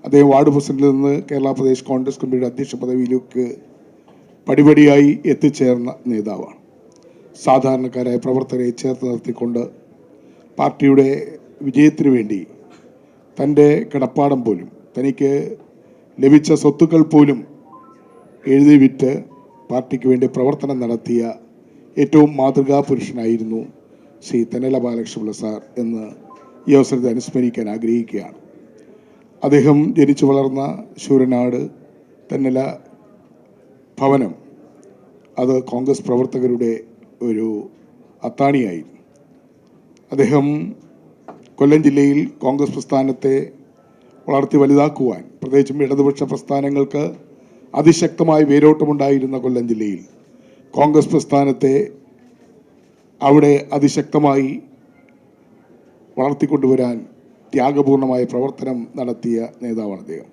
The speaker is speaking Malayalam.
അദ്ദേഹം വാർഡ് പ്രസിഡന്റിൽ നിന്ന് കേരള പ്രദേശ് കോൺഗ്രസ് കമ്മിറ്റിയുടെ അധ്യക്ഷ പദവിയിലേക്ക് പടിപടിയായി എത്തിച്ചേർന്ന നേതാവാണ്. സാധാരണക്കാരായ പ്രവർത്തകരെ ചേർത്ത് നിർത്തിക്കൊണ്ട് പാർട്ടിയുടെ വിജയത്തിനു വേണ്ടി തൻ്റെ കിടപ്പാടം പോലും, തനിക്ക് ലഭിച്ച സ്വത്തുക്കൾ പോലും എഴുതി വിറ്റ് പാർട്ടിക്ക് വേണ്ടി പ്രവർത്തനം നടത്തിയ ഏറ്റവും മാതൃകാ പുരുഷനായിരുന്നു ശ്രീ തെന്നല ബാലകൃഷ്ണപിള്ള സാർ എന്ന് ഈ അവസരത്തിൽ അനുസ്മരിക്കാൻ ആഗ്രഹിക്കുകയാണ്. അദ്ദേഹം ജനിച്ചു വളർന്ന ശൂരനാട് തെന്നല ഭവനം അത് കോൺഗ്രസ് പ്രവർത്തകരുടെ ഒരു അത്താണിയായിരുന്നു. അദ്ദേഹം കൊല്ലം ജില്ലയിൽ കോൺഗ്രസ് പ്രസ്ഥാനത്തെ വളർത്തി വലുതാക്കുവാൻ, പ്രത്യേകിച്ചും ഇടതുപക്ഷ പ്രസ്ഥാനങ്ങൾക്ക് അതിശക്തമായ വേരോട്ടമുണ്ടായിരുന്ന കൊല്ലം ജില്ലയിൽ കോൺഗ്രസ് പ്രസ്ഥാനത്തെ അവിടെ അതിശക്തമായി വളർത്തിക്കൊണ്ടുവരാൻ ത്യാഗപൂർണമായ പ്രവർത്തനം നടത്തിയ നേതാവാണ് അദ്ദേഹം.